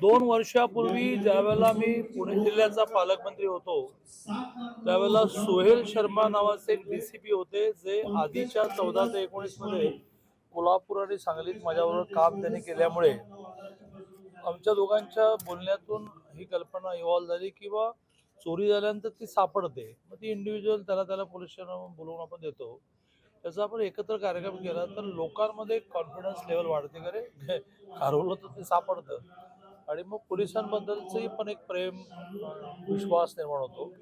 2 वर्षापूर्वी ज्यावेळेला मी पुणे जिल्ह्याचा पालकमंत्री होतो त्यावेळेला सोहेल शर्मा नावाचे एक डीसीपी होते, जे आधीच्या 14 ते 19 मध्ये कोल्हापूर आणि सांगलीत माझ्याबरोबर काम त्यांनी केल्यामुळे आमच्या दोघांच्या बोलण्यातून ही कल्पना इव्हॉल्व झाली की बा चोरी झाल्यानंतर ती सापडते, मग ती इंडिव्हिज्युअल त्याला पोलीस स्टेशन बोलवून आपण देतो. त्याचा आपण एकत्र कार्यक्रम केला तर लोकांमध्ये कॉन्फिडन्स लेवल वाढते. का रे हरवलं तर ते सापडतं आणि मग पोलिसांबद्दलचंही पण एक प्रेम विश्वास निर्माण होतो.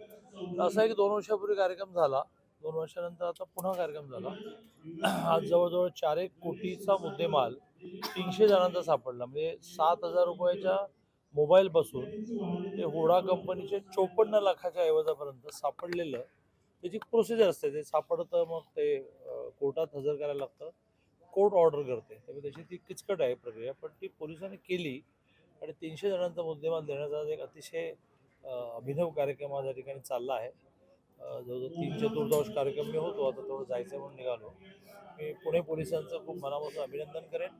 असा एक 2 वर्षापूर्वी कार्यक्रम झाला. 2 वर्षानंतर आता पुन्हा कार्यक्रम झाला. आज जवळजवळ 4 कोटीचा मुद्देमाल 300 जणांचा सापडला. म्हणजे 7,000 रुपयाच्या मोबाईलपासून ते हुडा कंपनीचे 54 लाखाच्या ऐवजापर्यंत सापडलेलं. त्याची प्रोसिजर असते, ते सापडतं मग ते कोर्टात हजर करायला लागतं, कोर्ट ऑर्डर करते. त्यामुळे त्याची ती किचकट आहे प्रक्रिया, पण ती पोलिसांनी केली आणि 300 जणांचा मुद्देमाल देण्याचा एक अतिशय अभिनव कार्यक्रम आज या ठिकाणी चालला आहे. जवळजवळ 3 चतुर्थांश कार्यक्रम मी होतो, आता थोडं जायचं म्हणून निघालो. मी पुणे पोलिसांचं खूप मनापासून अभिनंदन करेन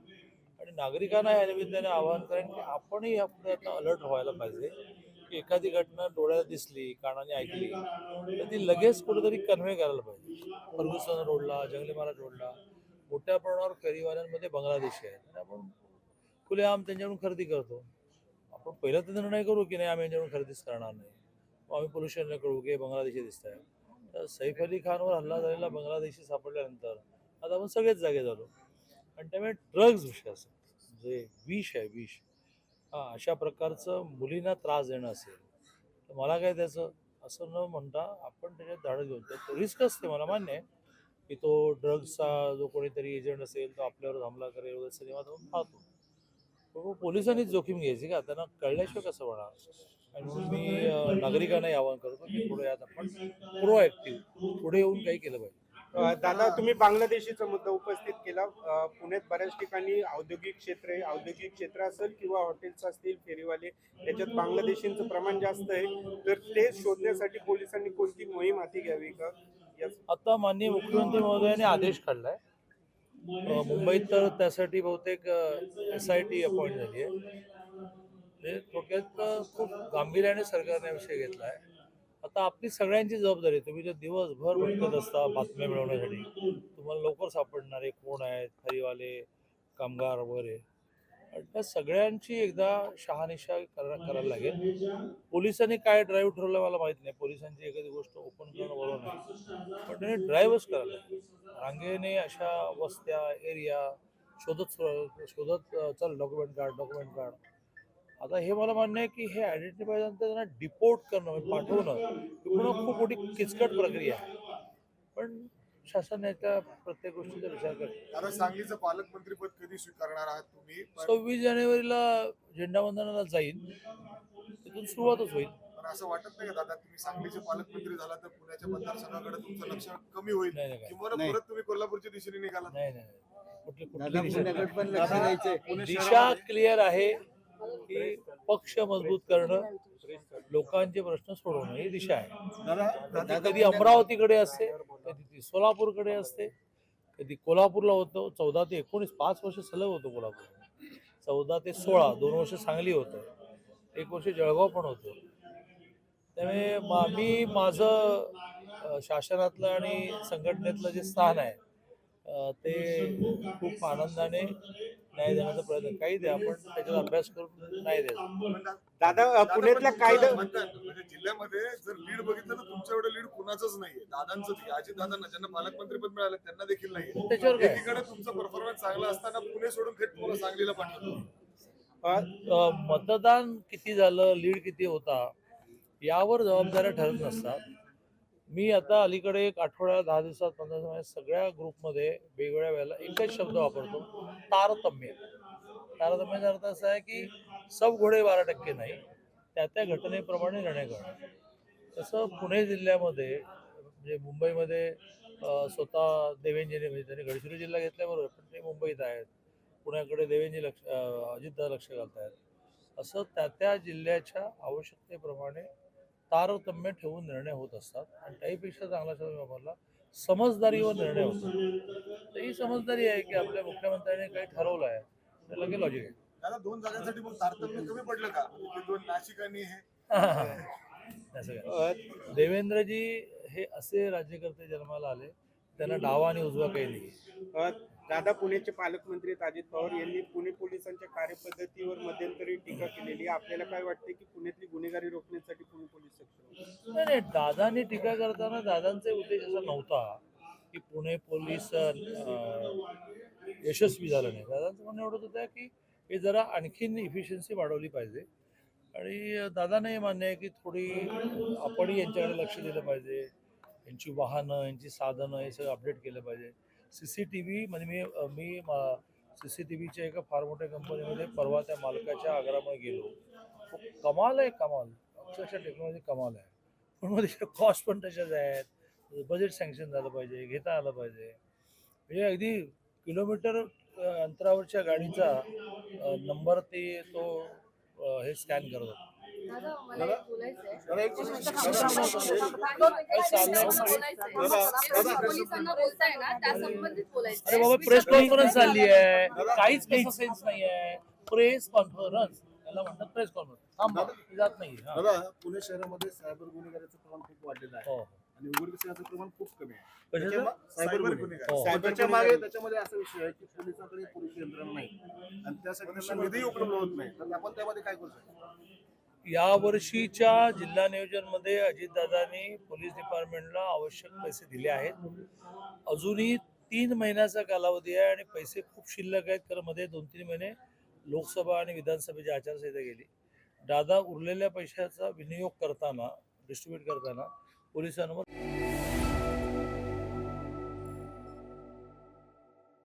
आणि नागरिकांना या निमित्ताने आवाहन करेन की आपणही यापुढे आता अलर्ट व्हायला पाहिजे की एखादी घटना डोळ्याला दिसली, कानाने ऐकली तर ती लगेच कुठेतरी कन्व्हे करायला पाहिजे. फर्ग्युसन रोडला, जंगली महाराज रोडला मोठ्या प्रमाणावर फेरीवाल्यांमध्ये बांगलादेशी आहेत आणि आपण खुलेआम त्यांच्याकडून खरेदी करतो. आपण पहिला तर निर्णय करू की नाही, आम्ही यांच्याकडून खरेदीच करणार नाही. आम्ही पोलीस स्टेशनला कळू की बांगलादेशी दिसत आहे. तर सैफ अली खानवर हल्ला झालेला बांगलादेशी सापडल्यानंतर आता आपण सगळेच जागे झालो आणि त्यामुळे ड्रग्ज विषय असेल, जे विष आहे विष, अशा प्रकारचं मुलींना त्रास देणं असेल तर मला काय त्याचं असं न म्हणता आपण त्याच्यात धाडस घेऊन, तर रिस्क असते, मला मान्य आहे की तो ड्रग्सचा जो कोणीतरी एजंट असेल तो आपल्यावर हमला करेल वगैरे सिनेमा जाऊन पाहतो. पण पोलिसांनीच जोखीम घ्यायची का, त्यांना कळल्याशिवाय कसं होणार. आणि म्हणून मी नागरिकांनाही आवाहन करतो की पुढे यात आपण प्रोएक्टिव्ह पुढे येऊन काही केलं पाहिजे. दादा, तुम्ही बांगलादेशीचा मुद्दा उपस्थित केला. पुण्यात बऱ्याच ठिकाणी औद्योगिक क्षेत्र असेल किंवा हॉटेल्स असतील, फेरीवाले, याच्यात बांगलादेशींचं प्रमाण जास्त आहे. तर ते शोधण्यासाठी पोलिसांनी कोणती मोहीम हाती घ्यावी का? आता माननीय मुख्यमंत्री महोदयाने आदेश काढलाय. मुंबईत तर त्यासाठी बहुतेक SIT अपॉइंट झाली आहे. म्हणजे थोडक्यात खूप गांभीर्याने सरकारने विषय घेतलाय. आता आपली सगळ्यांची जबाबदारी आहे. तुम्ही जर दिवसभर भटकत असता बातम्या मिळवण्यासाठी, तुम्हाला लवकर सापडणारे कोण आहेत, फरीवाले, कामगार वगैरे, आणि त्या सगळ्यांची एकदा शहानिशा करायला लागेल. पोलिसांनी काय ड्राईव्ह ठरवलं मला माहित नाही. पोलिसांची एखादी गोष्ट ओपन करणं बरोबर नाही, पण त्याने ड्राईव्हच करायला लागेल. रांगेने अशा वस्त्या एरिया शोधत शोधत चल डॉक्युमेंट काढ. आता हे मला मान्य आहे की हे आयडेंटिफाय झाल्यानंतर त्यांना डिपोर्ट करणं म्हणजे पाठवणं ही पुन्हा खूप मोठी किचकट प्रक्रिया आहे. पण शासन याच्या प्रत्येक गोष्टीचा विचार करतो. आता सांगलीचं पालकमंत्रीपद कधी स्वीकारणार आहात तुम्ही? 26 जानेवारीला झेंडावंदनाला जाईल, तिथून सुरुवातच होईल. पण असं वाटत नाही का दादा, तुम्ही सांगलीचे पालकमंत्री झाला तर पुण्याच्या मतदारसंघाकडे तुमचं लक्ष कमी होईल नाही. किंवा परत तुम्ही कोल्हापूरच्या दिशेने निघाला? नाही. पुण्याकडे दिशा क्लिअर आहे की पक्ष मजबूत करणं, लोकांचे प्रश्न सोडवणं ही दिशा आहे. कधी अमरावतीकडे असते, कधी ती सोलापूरकडे असते, कधी कोल्हापूरला होतो. 14 ते 19 5 वर्ष सलग होतो कोल्हापूर. 14 ते 16 2 वर्ष सांगली होतं, 1 वर्ष जळगाव पण होतं. त्यामुळे मी माझं शासनातलं आणि संघटनेतलं जे स्थान आहे ते खूप आनंदाने न्याय देण्याचा प्रयत्न, काही द्या आपण त्याच्यात अभ्यास करून नाही द्यायचा. दादा, पुण्यातल्या कायदा म्हणजे जिल्ह्यामध्ये जर लीड बघितलं तर तुमच्या एवढं लीड कुणाचंच नाहीये. दादांचं, अजित दादांना ज्यांना पालकमंत्रीपद मिळालं त्यांना देखील नाहीये. त्याच्यावर काय? एकीकडे तुमचा परफॉर्मन्स चांगला असताना पुणे सोडून थेट तुम्हाला सांगलीला पाठवतो. मतदान किती झालं, लीड किती होता यावर जबाबदाऱ्या ठरत नसतात. मी आता अलीकडे 1 आठवड्या 10 दिवसात 15 दिवसात सगळ्या ग्रुपमध्ये वेगवेगळ्या वेळेला एकच शब्द वापरतो, तारतम्य. तारतम्याचा अर्थ असा आहे की सब घोडे 12% नाही, त्या घटनेप्रमाणे निर्णय करणं. तसं पुणे जिल्ह्यामध्ये म्हणजे मुंबईमध्ये स्वतः देवेंजीने, म्हणजे त्यांनी गडचिरोली जिल्हा घेतल्याबरोबर पण ते मुंबईत आहेत. पुण्याकडे देवेंजी अजितदादा लक्ष घालत आहेत. असं त्या जिल्ह्याच्या आवश्यकतेप्रमाणे तारतम्य ठेवून निर्णय होत असतात आणि त्याहीपेक्षा चांगला शब्द वापरला, समजदारीवर निर्णय होतो. तर ही समजदारी आहे की आपल्या मुख्यमंत्र्यांनी काही ठरवलं आहे, त्याला काही लॉजिक आहे. दादा 2 जागांसाठी मग तारतम्य कमी पडलं का ते 2 नाशिक आणि हे असं काय. देवेंद्रजी हे असे राज्यकर्ते जन्माला आले त्यांना डावा आणि उजवा काही नाही. दादा पुण्याचे पालकमंत्री अजित पवार यांनी पुणे पोलिसांच्या कार्यपद्धतीवर मध्यंतरी टीका केलेली आहे. आपल्याला काय वाटते की पुण्यातली गुन्हेगारी रोखण्यासाठी पुणे पोलीस सक्षम? नाही नाही, दादांनी टीका करताना दादांचा उद्देश असा नव्हता की पुणे पोलीस यशस्वी झालं नाही. दादांचं म्हणणं एवढंच होतं की हे जरा आणखीन इफिशियन्सी वाढवली पाहिजे आणि दादांना हे मान्य आहे की थोडी आपणही यांच्याकडे लक्ष दिलं पाहिजे. यांची वाहनं, यांची साधनं हे सगळं अपडेट केलं पाहिजे. CCTV म्हणजे मी CCTVच्या एका फार मोठ्या कंपनीमध्ये परवा त्या मालकाच्या आग्रहामुळे गेलो. कमाल आहे, कमाल, अक्षरशः टेक्नॉलॉजी कमाल आहे. पण मग त्याच्या कॉस्ट पण तशाच आहेत. बजेट सँक्शन झालं पाहिजे, घेता आलं पाहिजे. म्हणजे अगदी किलोमीटर अंतरावरच्या गाडीचा नंबर तो हे स्कॅन करत होता. दादा मला एक बोलायचंय. पोलिसांना बोलताय ना त्या संबंधित बोलायचंय. अरे बाबा, प्रेस कॉन्फरन्स झाली आहे, काहीच काही सेन्स नाही आहे. प्रेस कॉन्फरन्स त्याला म्हणतात, प्रेस कॉन्फरन्स. थांबा, जात नाही. दादा पुणे शहरामध्ये सायबर गुन्हेगारीचं प्रमाण खूप वाढलेलं आहे हो. आणि उघडकीचं प्रमाण खूप कमी आहे. कशाचं? सायबर गुन्हेगारी. हो. त्याच्यामध्ये असा विषय आहे की पोलिसांकडे पुरेशी यंत्रणा नाही आणि त्यासाठी त्यांना निधी उपलब्ध होत नाही. तर आपण त्यामध्ये काय करू शकतो? यावर्षीच्या जिल्हा नियोजनमध्ये अजितदादांनी पोलीस डिपार्टमेंटला आवश्यक पैसे दिले आहेत. अजूनही 3 महिन्याचा कालावधी आहे आणि पैसे खूप शिल्लक आहेत, कारण मध्ये 2-3 महिने लोकसभा आणि विधानसभेची आचारसंहिता गेली. दादा उरलेल्या पैशाचा विनियोग करताना, डिस्ट्रीब्यूट करताना पोलिसांवर